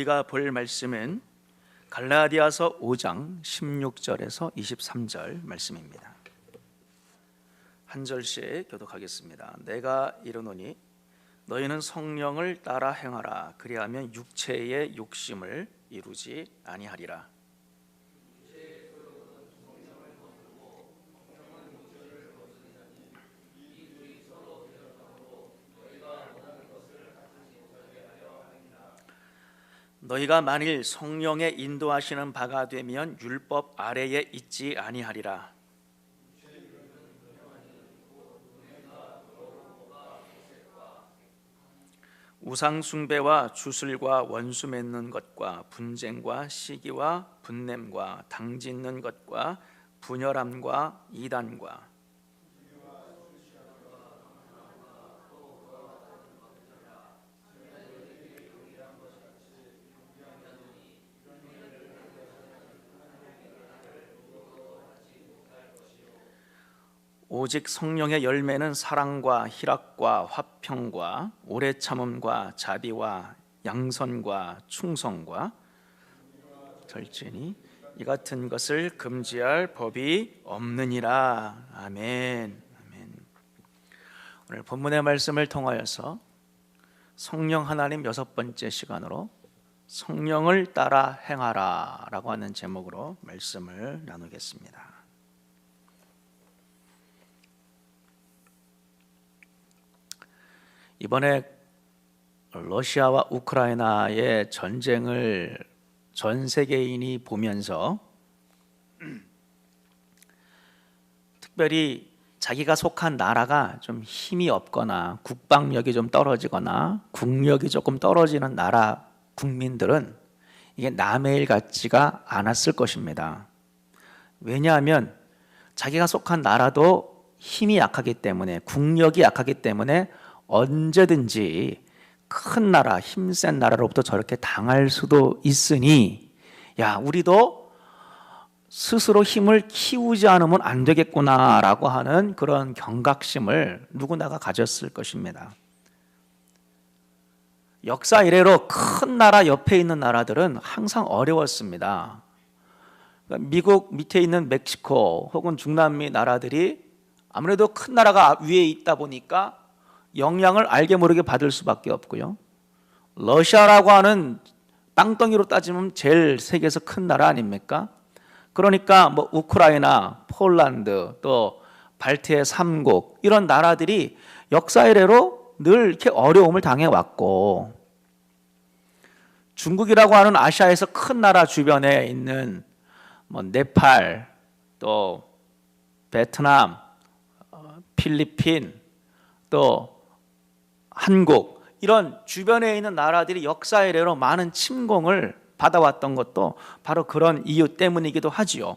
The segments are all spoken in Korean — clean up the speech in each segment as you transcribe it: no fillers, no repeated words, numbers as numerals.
우리가 볼 말씀은 갈라디아서 5장 16절에서 23절 말씀입니다. 한 절씩 교독하겠습니다. 내가 이르노니 너희는 성령을 따라 행하라. 그리하면 육체의 욕심을 이루지 아니하리라. 너희가 만일 성령의 인도하시는 바가 되면 율법 아래에 있지 아니하리라. 우상 숭배와 주술과 원수 맺는 것과 분쟁과 시기와 분냄과 당짓는 것과 분열함과 이단과 오직 성령의 열매는 사랑과 희락과 화평과 오래 참음과 자비와 양선과 충성과 절제니 이 같은 것을 금지할 법이 없느니라. 아멘. 아멘. 오늘 본문의 말씀을 통하여서 성령 하나님 6번째 시간으로 성령을 따라 행하라 라고 하는 제목으로 말씀을 나누겠습니다. 이번에 러시아와 우크라이나의 전쟁을 전 세계인이 보면서 특별히 자기가 속한 나라가 좀 힘이 없거나 국방력이 좀 떨어지거나 국력이 조금 떨어지는 나라 국민들은 이게 남의 일 같지가 않았을 것입니다. 왜냐하면 자기가 속한 나라도 힘이 약하기 때문에, 국력이 약하기 때문에 언제든지 큰 나라, 힘센 나라로부터 저렇게 당할 수도 있으니, 야, 우리도 스스로 힘을 키우지 않으면 안 되겠구나라고 하는 그런 경각심을 누구나가 가졌을 것입니다. 역사 이래로 큰 나라 옆에 있는 나라들은 항상 어려웠습니다. 그러니까 미국 밑에 있는 멕시코 혹은 중남미 나라들이 아무래도 큰 나라가 위에 있다 보니까 영향을 알게 모르게 받을 수밖에 없고요. 러시아라고 하는 땅덩이로 따지면 제일 세계에서 큰 나라 아닙니까? 그러니까 뭐 우크라이나, 폴란드, 또 발트의 3국 이런 나라들이 역사 이래로 늘 이렇게 어려움을 당해왔고, 중국이라고 하는 아시아에서 큰 나라 주변에 있는 뭐 네팔, 또 베트남, 필리핀, 또 한국 이런 주변에 있는 나라들이 역사 이래로 많은 침공을 받아왔던 것도 바로 그런 이유 때문이기도 하지요.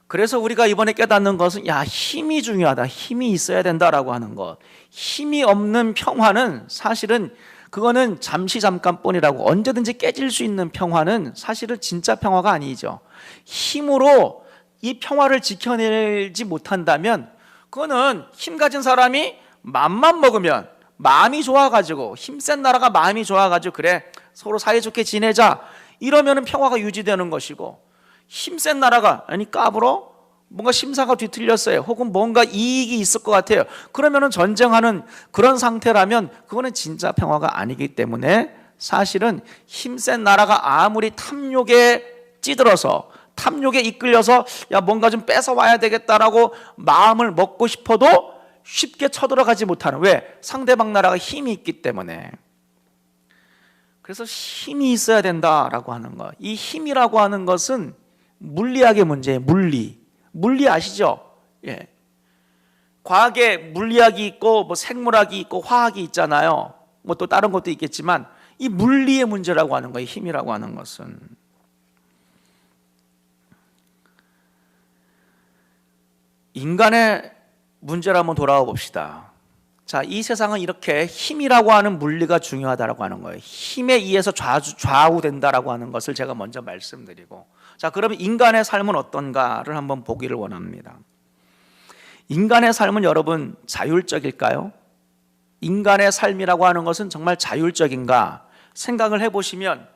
그래서 우리가 이번에 깨닫는 것은 힘이 중요하다, 힘이 있어야 된다라고 하는 것. 힘이 없는 평화는 사실은 그거는 잠깐뿐이라고, 언제든지 깨질 수 있는 평화는 사실은 진짜 평화가 아니죠. 힘으로 이 평화를 지켜내지 못한다면 그거는 힘 가진 사람이 맘만 먹으면, 마음이 좋아가지고, 힘센 나라가 마음이 좋아가지고 그래 서로 사이좋게 지내자 이러면은 평화가 유지되는 것이고, 힘센 나라가 까불어 뭔가 심사가 뒤틀렸어요, 혹은 뭔가 이익이 있을 것 같아요, 그러면은 전쟁하는 그런 상태라면 그거는 진짜 평화가 아니기 때문에, 사실은 힘센 나라가 아무리 탐욕에 찌들어서 탐욕에 이끌려서 뭔가 좀 뺏어와야 되겠다라고 마음을 먹고 싶어도 쉽게 쳐들어가지 못하는, 왜? 상대방 나라가 힘이 있기 때문에. 그래서 힘이 있어야 된다라고 하는 것. 이 힘이라고 하는 것은 물리학의 문제예요. 물리 아시죠? 예. 과학에 물리학이 있고 뭐 생물학이 있고 화학이 있잖아요. 뭐 또 다른 것도 있겠지만 이 물리의 문제라고 하는 거예요. 힘이라고 하는 것은. 인간의 문제를 한번 돌아와 봅시다. 자, 이 세상은 이렇게 힘이라고 하는 물리가 중요하다라고 하는 거예요. 힘에 의해서 좌우된다라고 하는 것을 제가 먼저 말씀드리고, 자, 그러면 인간의 삶은 어떤가를 한번 보기를 원합니다. 인간의 삶은 여러분 자율적일까요? 인간의 삶이라고 하는 것은 정말 자율적인가? 생각을 해보시면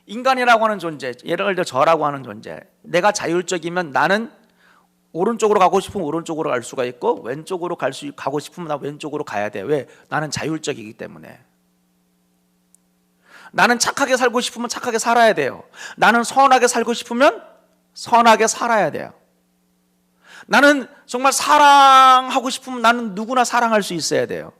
인간이라고 하는 존재, 예를 들어 저라고 하는 존재, 내가 자율적이면 나는 오른쪽으로 가고 싶으면 오른쪽으로 갈 수가 있고 왼쪽으로 가고 싶으면 나 왼쪽으로 가야 돼. 왜? 나는 자율적이기 때문에. 나는 착하게 살고 싶으면 착하게 살아야 돼요. 나는 선하게 살고 싶으면 선하게 살아야 돼요. 나는 정말 사랑하고 싶으면 나는 누구나 사랑할 수 있어야 돼요.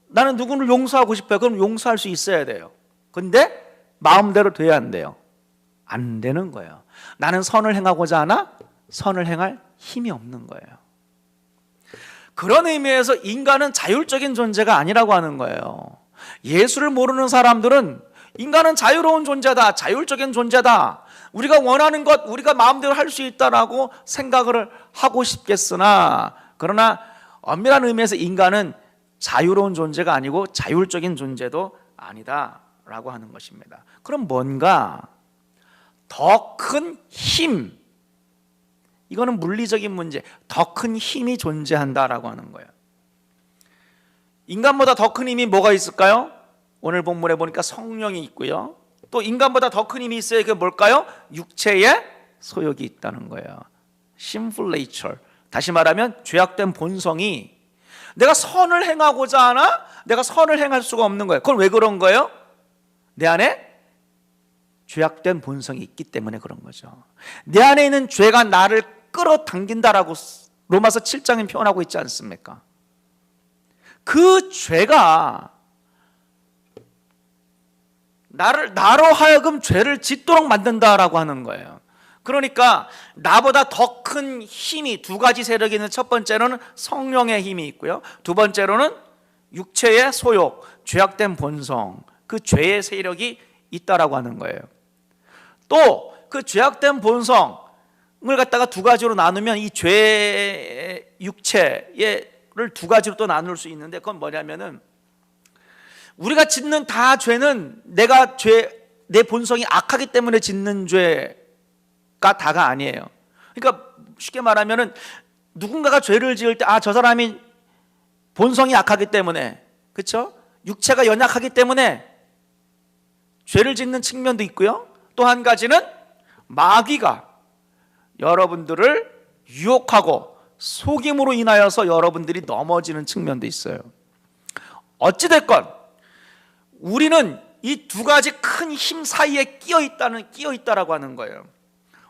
나는 누구를 용서하고 싶어요. 그럼 용서할 수 있어야 돼요. 근데 마음대로 돼야 안 돼요. 안 되는 거예요. 나는 선을 행하고자 하나 선을 행할 힘이 없는 거예요. 그런 의미에서 인간은 자율적인 존재가 아니라고 하는 거예요. 예수를 모르는 사람들은 인간은 자유로운 존재다, 자율적인 존재다, 우리가 원하는 것 우리가 마음대로 할 수 있다라고 생각을 하고 싶겠으나, 그러나 엄밀한 의미에서 인간은 자유로운 존재가 아니고 자율적인 존재도 아니다라고 하는 것입니다. 그럼 뭔가 더 큰 힘, 이거는 물리적인 문제, 더 큰 힘이 존재한다라고 하는 거예요. 인간보다 더 큰 힘이 뭐가 있을까요? 오늘 본문에 보니까 성령이 있고요. 또 인간보다 더 큰 힘이 있어요. 그게 뭘까요? 육체의 소욕이 있다는 거예요. sinful nature. 다시 말하면 죄악된 본성이, 내가 선을 행하고자 하나 내가 선을 행할 수가 없는 거예요. 그건 왜 그런 거예요? 내 안에 죄악된 본성이 있기 때문에 그런 거죠. 내 안에 있는 죄가 나를 끌어당긴다라고 로마서 7장에 표현하고 있지 않습니까? 그 죄가 나로 하여금 죄를 짓도록 만든다라고 하는 거예요. 그러니까 나보다 더 큰 힘이 두 가지 세력이 있는, 첫 번째로는 성령의 힘이 있고요, 두 번째로는 육체의 소욕, 죄악된 본성, 그 죄의 세력이 있다라고 하는 거예요. 또 그 죄악된 본성을 갖다가 두 가지로 나누면 이 죄의 육체를 두 가지로 또 나눌 수 있는데, 그건 뭐냐면은 우리가 짓는 다 죄는 내 본성이 악하기 때문에 짓는 죄가 다가 아니에요. 그러니까 쉽게 말하면은 누군가가 죄를 지을 때 저 사람이 본성이 악하기 때문에, 그렇죠? 육체가 연약하기 때문에 죄를 짓는 측면도 있고요. 또 한 가지는 마귀가 여러분들을 유혹하고 속임으로 인하여서 여러분들이 넘어지는 측면도 있어요. 어찌됐건 우리는 이 두 가지 큰 힘 사이에 끼어 있다라고 하는 거예요.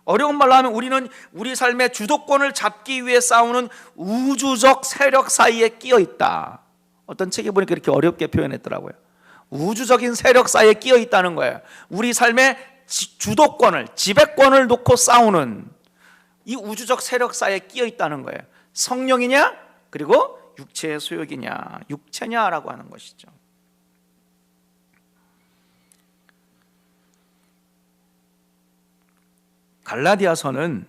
어려운 말로 하면 우리는 우리 삶의 주도권을 잡기 위해 싸우는 우주적 세력 사이에 끼어 있다. 어떤 책에 보니까 이렇게 어렵게 표현했더라고요. 우주적인 세력 사이에 끼어 있다는 거예요. 우리 삶의 주도권을, 지배권을 놓고 싸우는 이 우주적 세력 사이에 끼어 있다는 거예요. 성령이냐, 그리고 육체의 소욕이냐, 육체냐라고 하는 것이죠. 갈라디아서는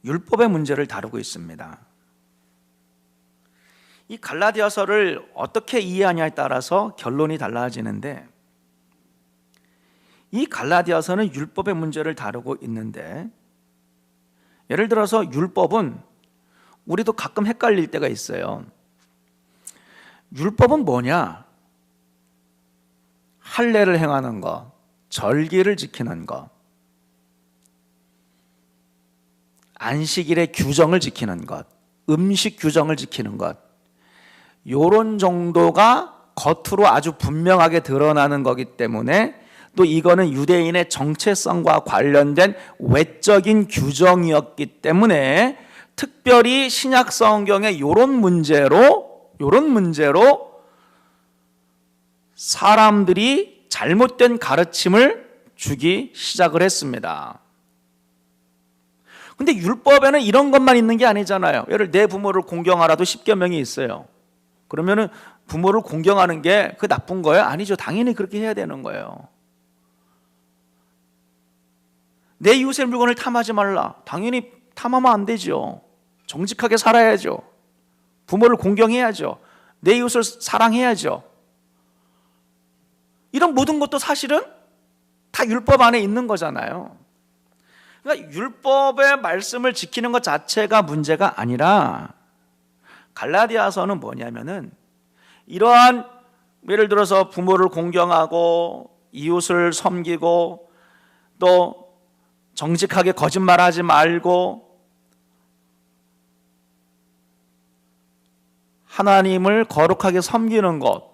율법의 문제를 다루고 있습니다. 이 갈라디아서를 어떻게 이해하냐에 따라서 결론이 달라지는데, 이 갈라디아서는 율법의 문제를 다루고 있는데, 예를 들어서 율법은 우리도 가끔 헷갈릴 때가 있어요. 율법은 뭐냐? 할례를 행하는 것, 절기를 지키는 것, 안식일의 규정을 지키는 것, 음식 규정을 지키는 것, 요런 정도가 겉으로 아주 분명하게 드러나는 거기 때문에, 또 이거는 유대인의 정체성과 관련된 외적인 규정이었기 때문에 특별히 신약 성경의 요런 문제로 사람들이 잘못된 가르침을 주기 시작을 했습니다. 근데 율법에는 이런 것만 있는 게 아니잖아요. 예를 내 부모를 공경하라도 10계명이 있어요. 그러면은 부모를 공경하는 게 그 나쁜 거예요? 아니죠. 당연히 그렇게 해야 되는 거예요. 내 이웃의 물건을 탐하지 말라. 당연히 탐하면 안 되죠. 정직하게 살아야죠. 부모를 공경해야죠. 내 이웃을 사랑해야죠. 이런 모든 것도 사실은 다 율법 안에 있는 거잖아요. 그러니까 율법의 말씀을 지키는 것 자체가 문제가 아니라, 갈라디아서는 뭐냐면은 이러한 예를 들어서 부모를 공경하고 이웃을 섬기고 또 정직하게 거짓말하지 말고 하나님을 거룩하게 섬기는 것,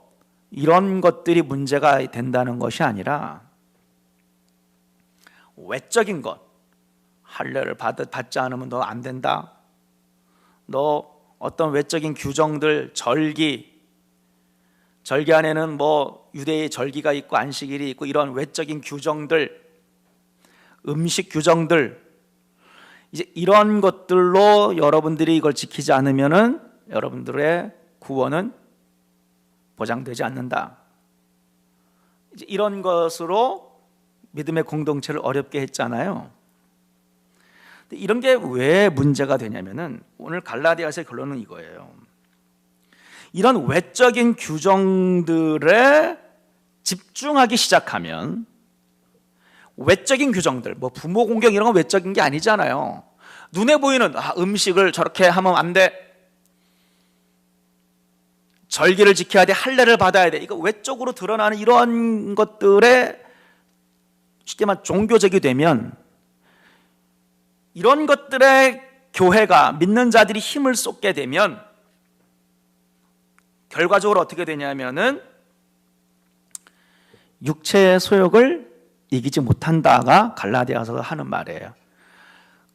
이런 것들이 문제가 된다는 것이 아니라 외적인 것, 할례를 받지 않으면 너 안 된다, 너 어떤 외적인 규정들, 절기 안에는 뭐 유대의 절기가 있고 안식일이 있고 이런 외적인 규정들, 음식 규정들, 이제 이런 것들로 여러분들이 이걸 지키지 않으면은 여러분들의 구원은 보장되지 않는다. 이제 이런 것으로 믿음의 공동체를 어렵게 했잖아요. 이런 게 왜 문제가 되냐면은 오늘 갈라디아서의 결론은 이거예요. 이런 외적인 규정들에 집중하기 시작하면, 외적인 규정들, 뭐 부모 공경 이런 건 외적인 게 아니잖아요. 눈에 보이는 음식을 저렇게 하면 안 돼, 절기를 지켜야 돼, 할례를 받아야 돼, 이거 외적으로 드러나는 이런 것들에 쉽게 말해 종교적이 되면, 이런 것들에 교회가, 믿는 자들이 힘을 쏟게 되면 결과적으로 어떻게 되냐면은 육체의 소욕을 이기지 못한다가 갈라디아서가 하는 말이에요.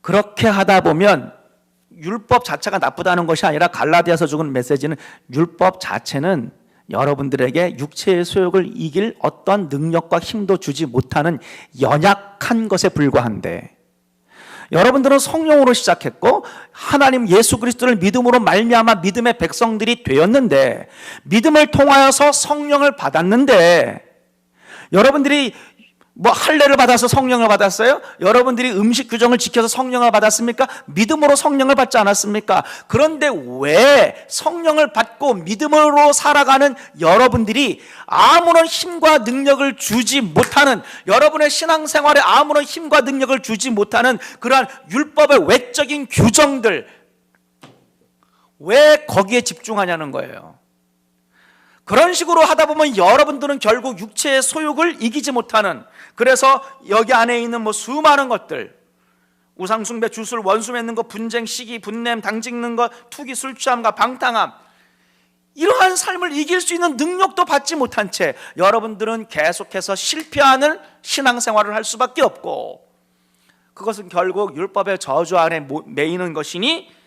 그렇게 하다 보면 율법 자체가 나쁘다는 것이 아니라 갈라디아서 주는 메시지는 율법 자체는 여러분들에게 육체의 소욕을 이길 어떤 능력과 힘도 주지 못하는 연약한 것에 불과한데, 여러분들은 성령으로 시작했고 하나님 예수 그리스도를 믿음으로 말미암아 믿음의 백성들이 되었는데, 믿음을 통하여서 성령을 받았는데, 여러분들이 뭐 할례를 받아서 성령을 받았어요? 여러분들이 음식 규정을 지켜서 성령을 받았습니까? 믿음으로 성령을 받지 않았습니까? 그런데 왜 성령을 받고 믿음으로 살아가는 여러분들이 아무런 힘과 능력을 주지 못하는, 여러분의 신앙생활에 아무런 힘과 능력을 주지 못하는 그러한 율법의 외적인 규정들, 왜 거기에 집중하냐는 거예요. 그런 식으로 하다 보면 여러분들은 결국 육체의 소욕을 이기지 못하는, 그래서 여기 안에 있는 뭐 수많은 것들, 우상숭배, 주술, 원수 맺는 것, 분쟁, 시기, 분냄, 당짓는 것, 투기, 술 취함과 방탕함, 이러한 삶을 이길 수 있는 능력도 받지 못한 채 여러분들은 계속해서 실패하는 신앙생활을 할 수밖에 없고, 그것은 결국 율법의 저주 안에 매이는 것이니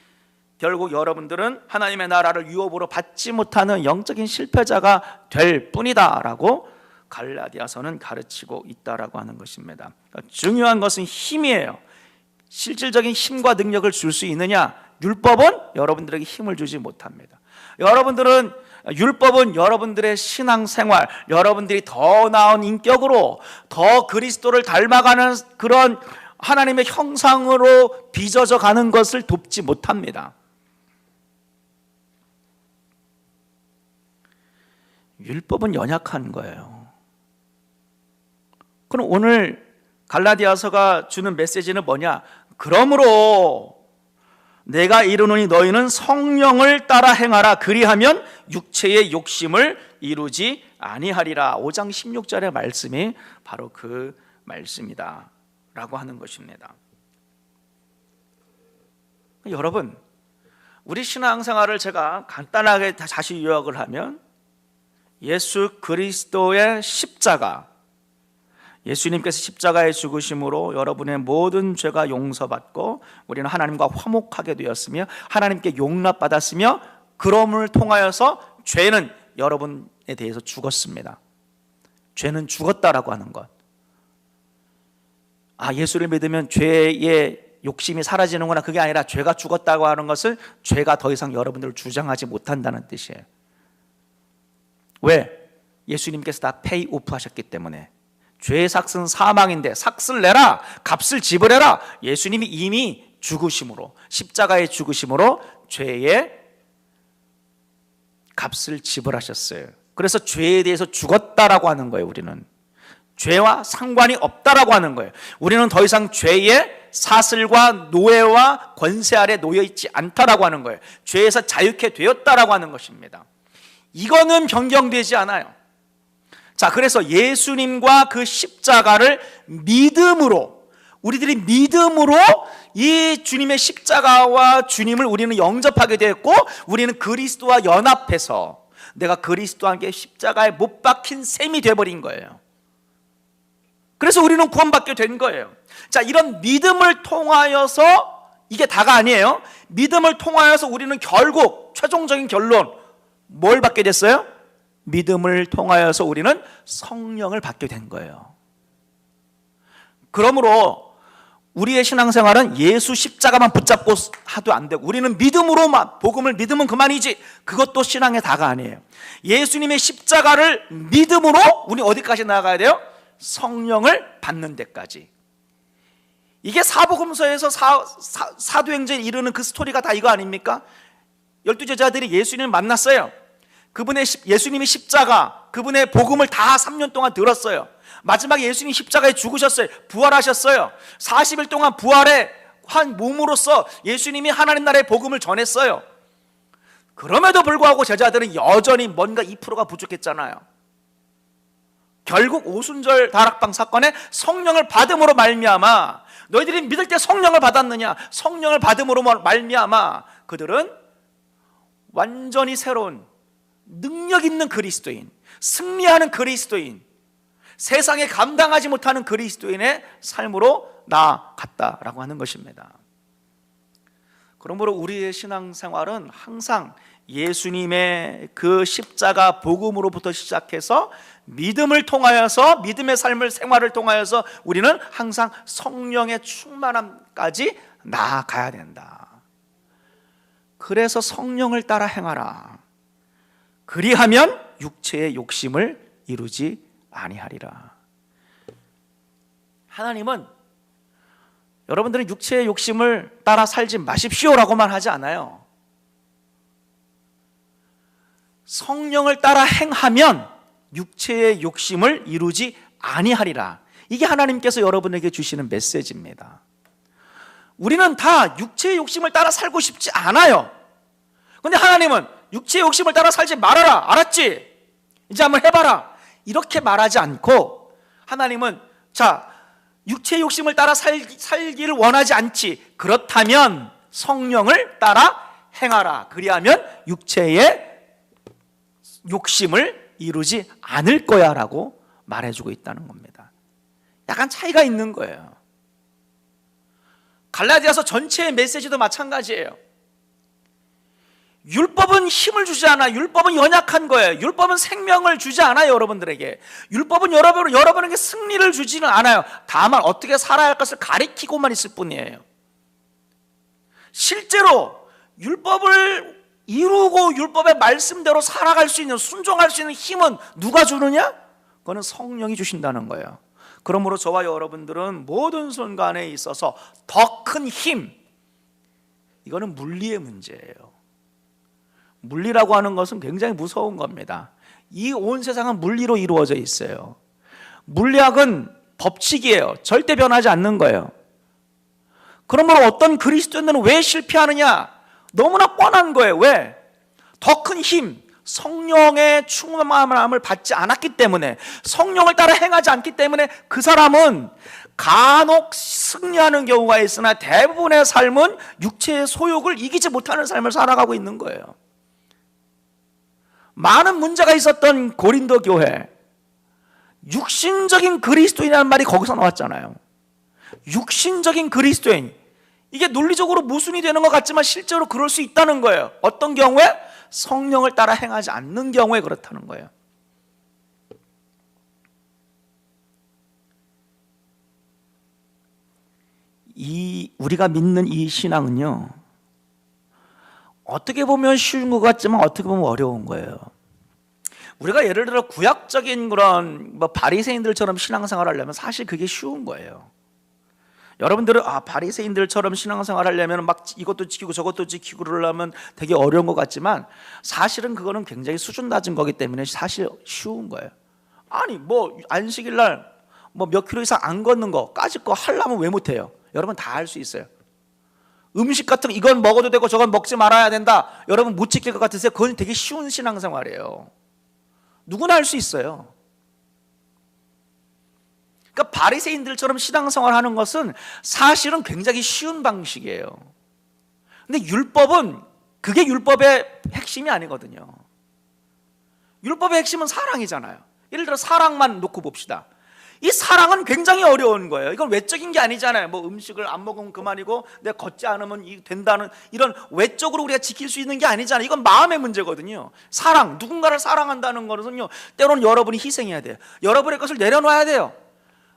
결국 여러분들은 하나님의 나라를 유업으로 받지 못하는 영적인 실패자가 될 뿐이다라고 갈라디아서는 가르치고 있다라고 하는 것입니다. 그러니까 중요한 것은 힘이에요. 실질적인 힘과 능력을 줄 수 있느냐? 율법은 여러분들에게 힘을 주지 못합니다. 율법은 여러분들의 신앙생활, 여러분들이 더 나은 인격으로 더 그리스도를 닮아가는 그런 하나님의 형상으로 빚어져 가는 것을 돕지 못합니다. 율법은 연약한 거예요. 그럼 오늘 갈라디아서가 주는 메시지는 뭐냐? 그러므로 내가 이르노니 너희는 성령을 따라 행하라. 그리하면 육체의 욕심을 이루지 아니하리라. 5장 16절의 말씀이 바로 그 말씀이다 라고 하는 것입니다. 여러분, 우리 신앙생활을 제가 간단하게 다시 요약을 하면, 예수 그리스도의 십자가, 예수님께서 십자가에 죽으심으로 여러분의 모든 죄가 용서받고 우리는 하나님과 화목하게 되었으며 하나님께 용납받았으며, 그럼을 통하여서 죄는 여러분에 대해서 죽었습니다. 죄는 죽었다라고 하는 것. 예수를 믿으면 죄의 욕심이 사라지는구나. 그게 아니라 죄가 죽었다고 하는 것을 죄가 더 이상 여러분들을 주장하지 못한다는 뜻이에요. 왜? 예수님께서 다 페이 오프 하셨기 때문에. 죄의 삭은 사망인데 삭을 내라, 값을 지불해라. 예수님이 이미 죽으심으로, 십자가의 죽으심으로 죄의 값을 지불하셨어요. 그래서 죄에 대해서 죽었다라고 하는 거예요. 우리는 죄와 상관이 없다라고 하는 거예요. 우리는 더 이상 죄의 사슬과 노예와 권세 아래 놓여 있지 않다라고 하는 거예요. 죄에서 자유케 되었다라고 하는 것입니다. 이거는 변경되지 않아요. 자, 그래서 예수님과 그 십자가를 믿음으로, 우리들이 믿음으로 이 주님의 십자가와 주님을 우리는 영접하게 되었고, 우리는 그리스도와 연합해서 내가 그리스도와 함께 십자가에 못 박힌 셈이 되어버린 거예요. 그래서 우리는 구원받게 된 거예요. 자, 이런 믿음을 통하여서, 이게 다가 아니에요. 믿음을 통하여서 우리는 결국 최종적인 결론 뭘 받게 됐어요? 믿음을 통하여서 우리는 성령을 받게 된 거예요. 그러므로 우리의 신앙생활은 예수 십자가만 붙잡고 하도 안 되고, 우리는 믿음으로만, 복음을 믿으면 그만이지, 그것도 신앙의 다가 아니에요. 예수님의 십자가를 믿음으로 우리 어디까지 나아가야 돼요? 성령을 받는 데까지. 이게 사복음서에서 사도행전에 이르는 그 스토리가 다 이거 아닙니까? 12제자들이 예수님을 만났어요. 예수님의 십자가, 그분의 복음을 다 3년 동안 들었어요. 마지막에 예수님이 십자가에 죽으셨어요. 부활하셨어요. 40일 동안 부활의 한 몸으로서 예수님이 하나님 나라의 복음을 전했어요. 그럼에도 불구하고 제자들은 여전히 뭔가 2%가 부족했잖아요. 결국 오순절 다락방 사건에 성령을 받음으로 말미암아, 너희들이 믿을 때 성령을 받았느냐? 성령을 받음으로 말미암아 그들은 완전히 새로운 능력 있는 그리스도인, 승리하는 그리스도인, 세상에 감당하지 못하는 그리스도인의 삶으로 나아갔다라고 하는 것입니다. 그러므로 우리의 신앙생활은 항상 예수님의 그 십자가 복음으로부터 시작해서 믿음을 통하여서, 믿음의 삶을, 생활을 통하여서 우리는 항상 성령의 충만함까지 나아가야 된다. 그래서 성령을 따라 행하라. 그리하면 육체의 욕심을 이루지 아니하리라. 하나님은 여러분들은 육체의 욕심을 따라 살지 마십시오라고만 하지 않아요. 성령을 따라 행하면 육체의 욕심을 이루지 아니하리라. 이게 하나님께서 여러분에게 주시는 메시지입니다. 우리는 다 육체의 욕심을 따라 살고 싶지 않아요. 그런데 하나님은 육체의 욕심을 따라 살지 말아라. 알았지? 이제 한번 해봐라. 이렇게 말하지 않고, 하나님은 자, 육체의 욕심을 따라 살기를 원하지 않지. 그렇다면 성령을 따라 행하라. 그리하면 육체의 욕심을 이루지 않을 거야 라고 말해주고 있다는 겁니다. 약간 차이가 있는 거예요. 갈라디아서 전체의 메시지도 마찬가지예요. 율법은 힘을 주지 않아. 율법은 연약한 거예요. 율법은 생명을 주지 않아요. 여러분들에게 율법은 여러분에게 승리를 주지는 않아요. 다만 어떻게 살아야 할 것을 가리키고만 있을 뿐이에요. 실제로 율법을 이루고 율법의 말씀대로 살아갈 수 있는, 순종할 수 있는 힘은 누가 주느냐? 그거는 성령이 주신다는 거예요. 그러므로 저와 여러분들은 모든 순간에 있어서 더 큰 힘, 이거는 물리의 문제예요. 물리라고 하는 것은 굉장히 무서운 겁니다. 이 온 세상은 물리로 이루어져 있어요. 물리학은 법칙이에요. 절대 변하지 않는 거예요. 그러므로 어떤 그리스도인들은 왜 실패하느냐? 너무나 뻔한 거예요. 왜? 더 큰 힘, 성령의 충만함을 받지 않았기 때문에, 성령을 따라 행하지 않기 때문에 그 사람은 간혹 승리하는 경우가 있으나 대부분의 삶은 육체의 소욕을 이기지 못하는 삶을 살아가고 있는 거예요. 많은 문제가 있었던 고린도 교회, 육신적인 그리스도인이라는 말이 거기서 나왔잖아요. 육신적인 그리스도인, 이게 논리적으로 모순이 되는 것 같지만 실제로 그럴 수 있다는 거예요. 어떤 경우에? 성령을 따라 행하지 않는 경우에 그렇다는 거예요. 우리가 믿는 이 신앙은요, 어떻게 보면 쉬운 것 같지만 어떻게 보면 어려운 거예요. 우리가 예를 들어 구약적인 그런 바리새인들처럼 신앙생활을 하려면 사실 그게 쉬운 거예요. 여러분들은 바리새인들처럼 신앙생활을 하려면 막 이것도 지키고 저것도 지키고 그러려면 되게 어려운 것 같지만 사실은 그거는 굉장히 수준 낮은 거기 때문에 사실 쉬운 거예요. 아니 안식일 날 몇 킬로 이상 안 걷는 거까짓 거 하려면 왜 못해요? 여러분 다 할 수 있어요. 음식 같은 거 이건 먹어도 되고 저건 먹지 말아야 된다, 여러분 못 지킬 것 같으세요? 그건 되게 쉬운 신앙생활이에요. 누구나 할 수 있어요. 그러니까 바리새인들처럼 신앙생활하는 것은 사실은 굉장히 쉬운 방식이에요. 근데 율법은 그게 율법의 핵심이 아니거든요. 율법의 핵심은 사랑이잖아요. 예를 들어 사랑만 놓고 봅시다. 이 사랑은 굉장히 어려운 거예요. 이건 외적인 게 아니잖아요. 뭐 음식을 안 먹으면 그만이고 내가 걷지 않으면 된다는 이런 외적으로 우리가 지킬 수 있는 게 아니잖아요. 이건 마음의 문제거든요. 사랑, 누군가를 사랑한다는 것은요, 때로는 여러분이 희생해야 돼요. 여러분의 것을 내려놔야 돼요.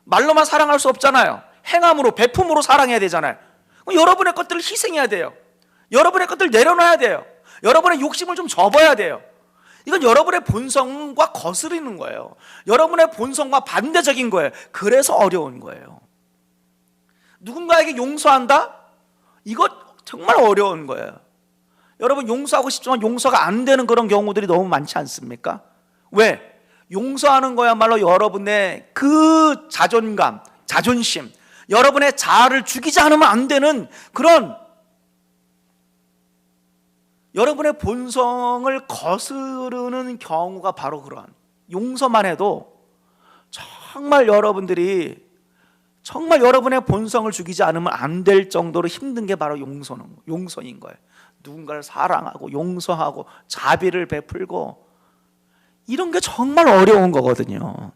말로만 사랑할 수 없잖아요. 행함으로, 베품으로 사랑해야 되잖아요. 그럼 여러분의 것들을 희생해야 돼요. 여러분의 것들을 내려놔야 돼요. 여러분의 욕심을 좀 접어야 돼요. 이건 여러분의 본성과 거스르는 거예요. 여러분의 본성과 반대적인 거예요. 그래서 어려운 거예요. 누군가에게 용서한다? 이거 정말 어려운 거예요. 여러분 용서하고 싶지만 용서가 안 되는 그런 경우들이 너무 많지 않습니까? 왜? 용서하는 거야말로 여러분의 그 자존감, 자존심, 여러분의 자아를 죽이지 않으면 안 되는 그런 여러분의 본성을 거스르는 경우가 바로 그러한, 용서만 해도 정말 여러분들이 정말 여러분의 본성을 죽이지 않으면 안 될 정도로 힘든 게 바로 용서인 거예요. 누군가를 사랑하고 용서하고 자비를 베풀고 이런 게 정말 어려운 거거든요.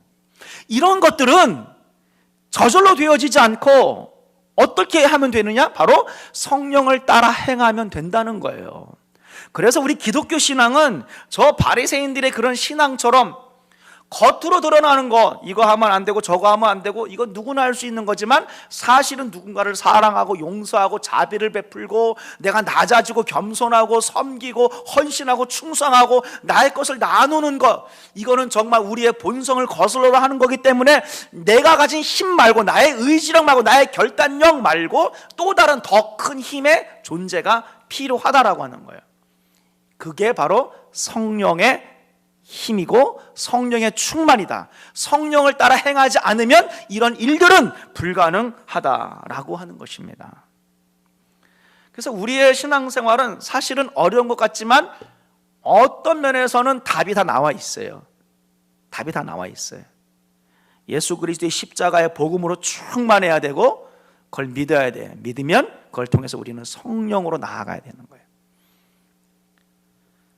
이런 것들은 저절로 되어지지 않고 어떻게 하면 되느냐? 바로 성령을 따라 행하면 된다는 거예요. 그래서 우리 기독교 신앙은 저 바리새인들의 그런 신앙처럼 겉으로 드러나는 거, 이거 하면 안 되고 저거 하면 안 되고, 이건 누구나 할 수 있는 거지만 사실은 누군가를 사랑하고 용서하고 자비를 베풀고 내가 낮아지고 겸손하고 섬기고 헌신하고 충성하고 나의 것을 나누는 것, 이거는 정말 우리의 본성을 거슬러 하는 거기 때문에 내가 가진 힘 말고, 나의 의지력 말고, 나의 결단력 말고 또 다른 더 큰 힘의 존재가 필요하다라고 하는 거예요. 그게 바로 성령의 힘이고 성령의 충만이다. 성령을 따라 행하지 않으면 이런 일들은 불가능하다라고 하는 것입니다. 그래서 우리의 신앙생활은 사실은 어려운 것 같지만 어떤 면에서는 답이 다 나와 있어요. 답이 다 나와 있어요. 예수 그리스도의 십자가의 복음으로 충만해야 되고 그걸 믿어야 돼. 믿으면 그걸 통해서 우리는 성령으로 나아가야 되는 거예요.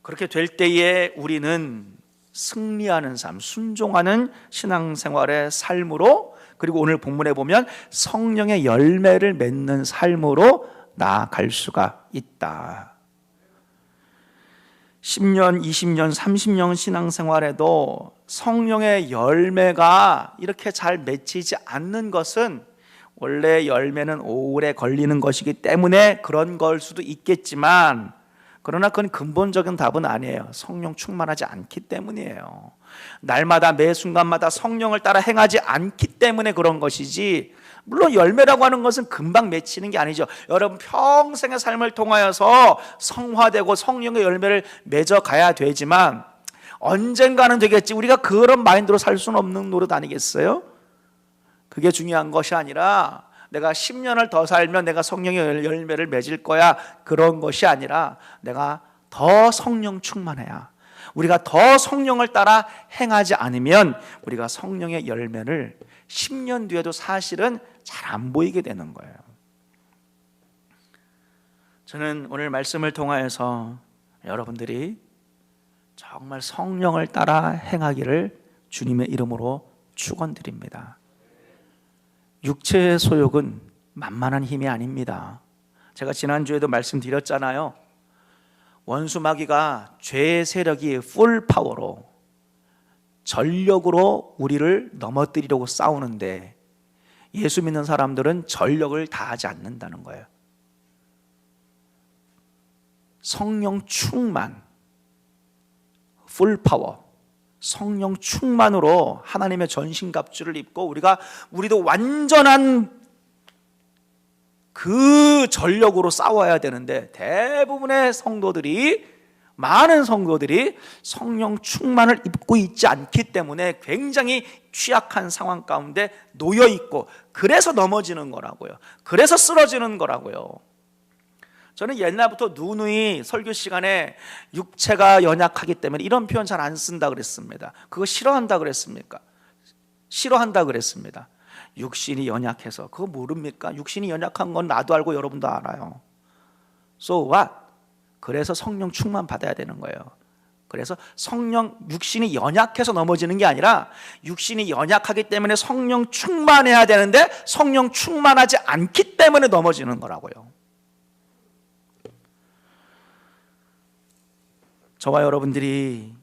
그렇게 될 때에 우리는 승리하는 삶, 순종하는 신앙생활의 삶으로, 그리고 오늘 본문에 보면 성령의 열매를 맺는 삶으로 나아갈 수가 있다. 10년, 20년, 30년 신앙생활에도 성령의 열매가 이렇게 잘 맺히지 않는 것은 원래 열매는 오래 걸리는 것이기 때문에 그런 걸 수도 있겠지만, 그러나 그건 근본적인 답은 아니에요. 성령 충만하지 않기 때문이에요. 날마다 매 순간마다 성령을 따라 행하지 않기 때문에 그런 것이지, 물론 열매라고 하는 것은 금방 맺히는 게 아니죠. 여러분 평생의 삶을 통하여서 성화되고 성령의 열매를 맺어가야 되지만 언젠가는 되겠지. 우리가 그런 마인드로 살 수는 없는 노릇 아니겠어요? 그게 중요한 것이 아니라 내가 10년을 더 살면 내가 성령의 열매를 맺을 거야, 그런 것이 아니라 내가 더 성령 충만해야, 우리가 더 성령을 따라 행하지 않으면 우리가 성령의 열매를 10년 뒤에도 사실은 잘 안 보이게 되는 거예요. 저는 오늘 말씀을 통하여서 여러분들이 정말 성령을 따라 행하기를 주님의 이름으로 축원드립니다. 육체의 소욕은 만만한 힘이 아닙니다. 제가 지난주에도 말씀드렸잖아요. 원수 마귀가 죄의 세력이 풀 파워로 전력으로 우리를 넘어뜨리려고 싸우는데 예수 믿는 사람들은 전력을 다하지 않는다는 거예요. 성령 충만, 풀 파워, 성령 충만으로 하나님의 전신갑주를 입고 우리도 완전한 그 전력으로 싸워야 되는데, 대부분의 많은 성도들이 성령 충만을 입고 있지 않기 때문에 굉장히 취약한 상황 가운데 놓여 있고, 그래서 넘어지는 거라고요. 그래서 쓰러지는 거라고요. 저는 옛날부터 누누이 설교 시간에 육체가 연약하기 때문에 이런 표현 잘 안 쓴다 그랬습니다. 그거 싫어한다 그랬습니까? 싫어한다 그랬습니다. 육신이 연약해서 그거 모릅니까? 육신이 연약한 건 나도 알고 여러분도 알아요. So what? 그래서 성령 충만 받아야 되는 거예요. 그래서 육신이 연약해서 넘어지는 게 아니라 육신이 연약하기 때문에 성령 충만해야 되는데 성령 충만하지 않기 때문에 넘어지는 거라고요. 저와 여러분들이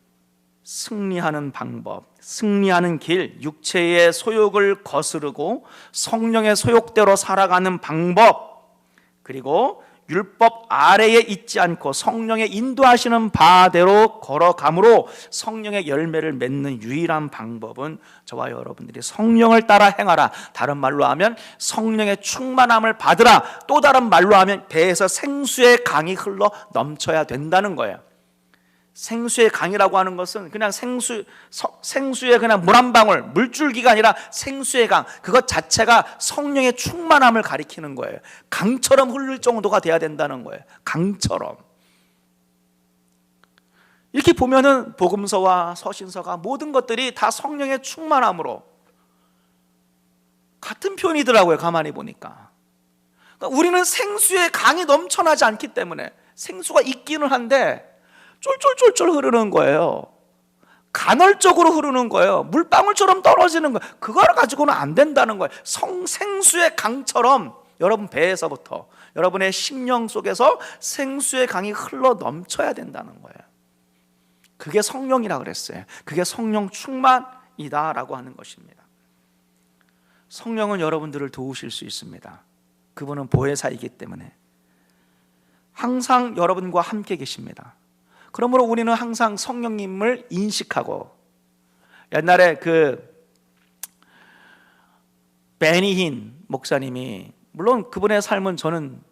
승리하는 방법, 승리하는 길, 육체의 소욕을 거스르고 성령의 소욕대로 살아가는 방법, 그리고 율법 아래에 있지 않고 성령의 인도하시는 바대로 걸어감으로 성령의 열매를 맺는 유일한 방법은 저와 여러분들이 성령을 따라 행하라. 다른 말로 하면 성령의 충만함을 받으라. 또 다른 말로 하면 배에서 생수의 강이 흘러 넘쳐야 된다는 거예요. 생수의 강이라고 하는 것은 그냥 생수의 그냥 물 한 방울, 물줄기가 아니라 생수의 강, 그것 자체가 성령의 충만함을 가리키는 거예요. 강처럼 흐를 정도가 돼야 된다는 거예요. 강처럼. 이렇게 보면은 복음서와 서신서가 모든 것들이 다 성령의 충만함으로 같은 표현이더라고요. 가만히 보니까. 그러니까 우리는 생수의 강이 넘쳐나지 않기 때문에 생수가 있기는 한데 쫄쫄쫄쫄 흐르는 거예요. 간헐적으로 흐르는 거예요. 물방울처럼 떨어지는 거예요. 그걸 가지고는 안 된다는 거예요. 생수의 강처럼 여러분 배에서부터 여러분의 심령 속에서 생수의 강이 흘러 넘쳐야 된다는 거예요. 그게 성령이라 그랬어요. 그게 성령 충만이다라고 하는 것입니다. 성령은 여러분들을 도우실 수 있습니다. 그분은 보혜사이기 때문에 항상 여러분과 함께 계십니다. 그러므로 우리는 항상 성령님을 인식하고, 옛날에 베니힌 목사님이, 물론 그분의 삶은 저는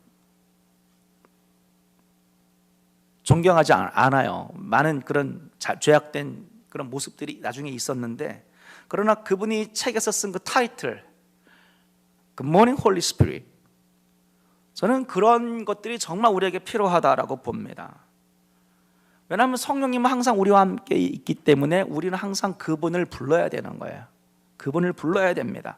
존경하지 않아요. 많은 그런 죄악된 그런 모습들이 나중에 있었는데, 그러나 그분이 책에서 쓴 그 타이틀 Good Morning Holy Spirit, 저는 그런 것들이 정말 우리에게 필요하다라고 봅니다. 왜냐하면 성령님은 항상 우리와 함께 있기 때문에 우리는 항상 그분을 불러야 되는 거예요. 그분을 불러야 됩니다.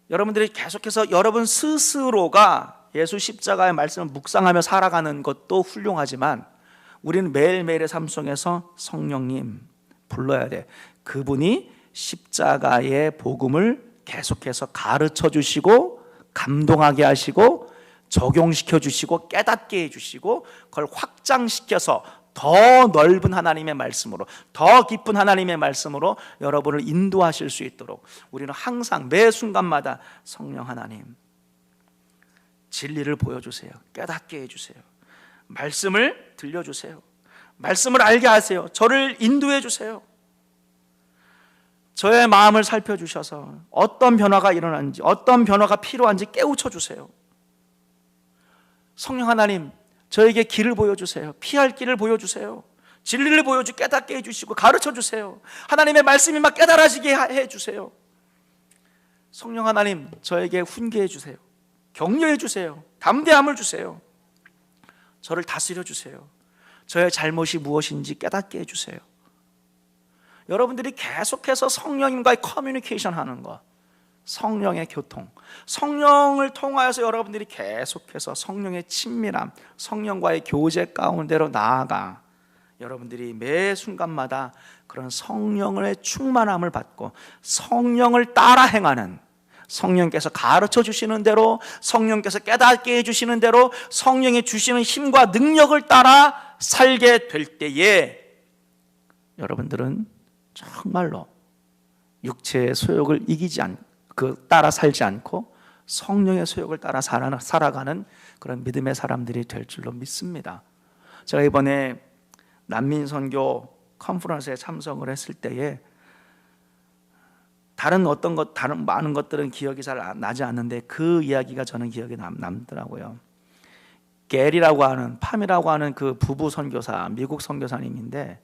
여러분들이 계속해서 여러분 스스로가 예수 십자가의 말씀을 묵상하며 살아가는 것도 훌륭하지만 우리는 매일매일의 삶 속에서 성령님 불러야 돼. 그분이 십자가의 복음을 계속해서 가르쳐 주시고 감동하게 하시고 적용시켜 주시고 깨닫게 해주시고 그걸 확장시켜서 더 넓은 하나님의 말씀으로, 더 깊은 하나님의 말씀으로 여러분을 인도하실 수 있도록 우리는 항상 매 순간마다 성령 하나님 진리를 보여주세요. 깨닫게 해주세요. 말씀을 들려주세요. 말씀을 알게 하세요. 저를 인도해 주세요. 저의 마음을 살펴주셔서 어떤 변화가 일어나는지, 어떤 변화가 필요한지 깨우쳐 주세요. 성령 하나님, 저에게 길을 보여주세요. 피할 길을 보여주세요. 진리를 보여주고 깨닫게 해주시고 가르쳐 주세요. 하나님의 말씀이 막 깨달아지게 해주세요. 성령 하나님, 저에게 훈계해 주세요. 격려해 주세요. 담대함을 주세요. 저를 다스려 주세요. 저의 잘못이 무엇인지 깨닫게 해주세요. 여러분들이 계속해서 성령님과의 커뮤니케이션 하는 것, 성령의 교통, 성령을 통하여서 여러분들이 계속해서 성령의 친밀함, 성령과의 교제 가운데로 나아가 여러분들이 매 순간마다 그런 성령의 충만함을 받고 성령을 따라 행하는, 성령께서 가르쳐 주시는 대로, 성령께서 깨닫게 해주시는 대로 성령이 주시는 힘과 능력을 따라 살게 될 때에 여러분들은 정말로 육체의 소욕을 이기지 않고 따라 살지 않고 성령의 소욕을 따라 살아가는 그런 믿음의 사람들이 될 줄로 믿습니다. 제가 이번에 난민 선교 컨퍼런스에 참석을 했을 때에 다른 많은 것들은 기억이 잘 나지 않는데 그 이야기가 저는 기억에 남더라고요. 게리라고 하는, 팜이라고 하는 그 부부 선교사, 미국 선교사님인데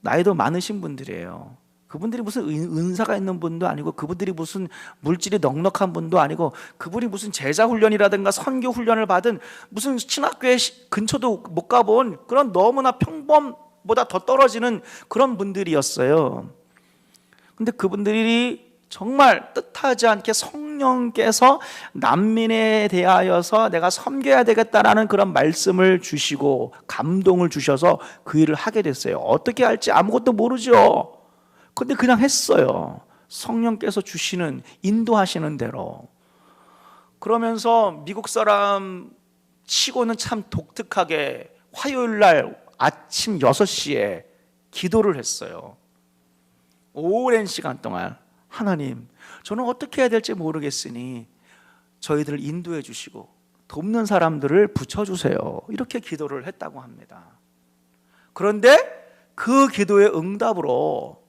나이도 많으신 분들이에요. 그분들이 무슨 은사가 있는 분도 아니고, 그분들이 무슨 물질이 넉넉한 분도 아니고, 그분이 무슨 제자 훈련이라든가 선교 훈련을 받은 무슨 신학교에 근처도 못 가본 그런 너무나 평범보다 더 떨어지는 그런 분들이었어요. 근데 그분들이 정말 뜻하지 않게 성령께서 난민에 대하여서 내가 섬겨야 되겠다라는 그런 말씀을 주시고 감동을 주셔서 그 일을 하게 됐어요. 어떻게 할지 아무것도 모르죠. 근데 그냥 했어요. 성령께서 주시는, 인도하시는 대로. 그러면서 미국 사람 치고는 참 독특하게 화요일 날 아침 6시에 기도를 했어요. 오랜 시간 동안, 하나님, 저는 어떻게 해야 될지 모르겠으니 저희들을 인도해 주시고 돕는 사람들을 붙여주세요. 이렇게 기도를 했다고 합니다. 그런데 그 기도의 응답으로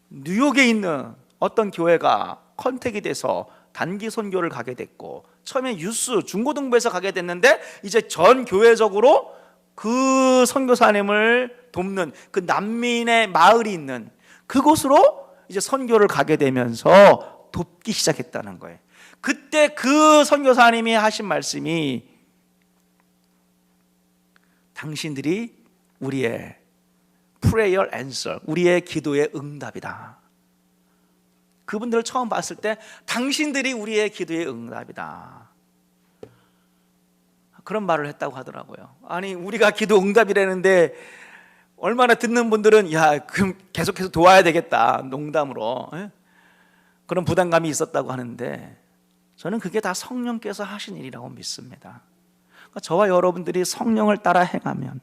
뉴욕에 있는 어떤 교회가 컨택이 돼서 단기 선교를 가게 됐고, 처음에 유스 중고등부에서 가게 됐는데 이제 전 교회적으로 그 선교사님을 돕는 그 난민의 마을이 있는 그곳으로 이제 선교를 가게 되면서 돕기 시작했다는 거예요. 그때 그 선교사님이 하신 말씀이, 당신들이 우리의 prayer answer, 우리의 기도의 응답이다. 그분들을 처음 봤을 때 당신들이 우리의 기도의 응답이다, 그런 말을 했다고 하더라고요. 아니, 우리가 기도 응답이라는데 얼마나 듣는 분들은 야, 그럼 계속해서 도와야 되겠다, 농담으로 그런 부담감이 있었다고 하는데, 저는 그게 다 성령께서 하신 일이라고 믿습니다. 그러니까 저와 여러분들이 성령을 따라 행하면,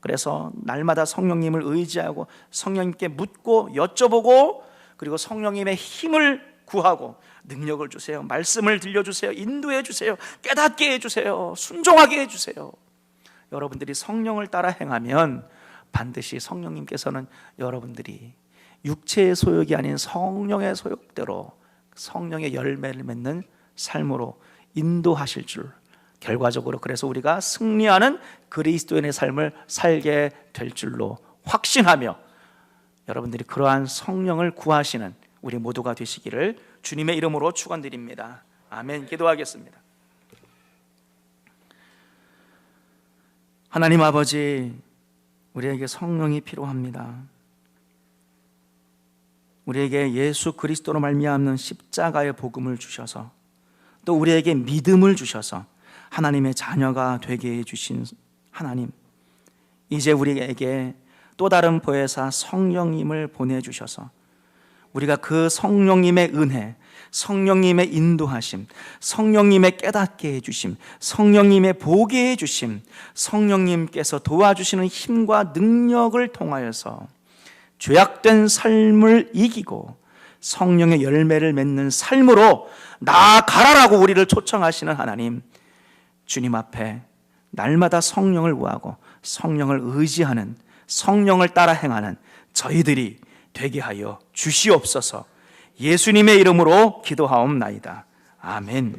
그래서 날마다 성령님을 의지하고 성령님께 묻고 여쭤보고, 그리고 성령님의 힘을 구하고 능력을 주세요, 말씀을 들려주세요, 인도해 주세요, 깨닫게 해주세요, 순종하게 해주세요. 여러분들이 성령을 따라 행하면 반드시 성령님께서는 여러분들이 육체의 소욕이 아닌 성령의 소욕대로 성령의 열매를 맺는 삶으로 인도하실 줄, 결과적으로 그래서 우리가 승리하는 그리스도인의 삶을 살게 될 줄로 확신하며, 여러분들이 그러한 성령을 구하시는 우리 모두가 되시기를 주님의 이름으로 축원드립니다. 아멘. 기도하겠습니다. 하나님 아버지, 우리에게 성령이 필요합니다. 우리에게 예수 그리스도로 말미암는 십자가의 복음을 주셔서, 또 우리에게 믿음을 주셔서 하나님의 자녀가 되게 해주신 하나님, 이제 우리에게 또 다른 보혜사 성령님을 보내주셔서 우리가 그 성령님의 은혜, 성령님의 인도하심, 성령님의 깨닫게 해주심, 성령님의 보게 해주심, 성령님께서 도와주시는 힘과 능력을 통하여서 죄악된 삶을 이기고 성령의 열매를 맺는 삶으로 나아가라라고 우리를 초청하시는 하나님, 주님 앞에 날마다 성령을 구하고 성령을 의지하는, 성령을 따라 행하는 저희들이 되게 하여 주시옵소서. 예수님의 이름으로 기도하옵나이다. 아멘.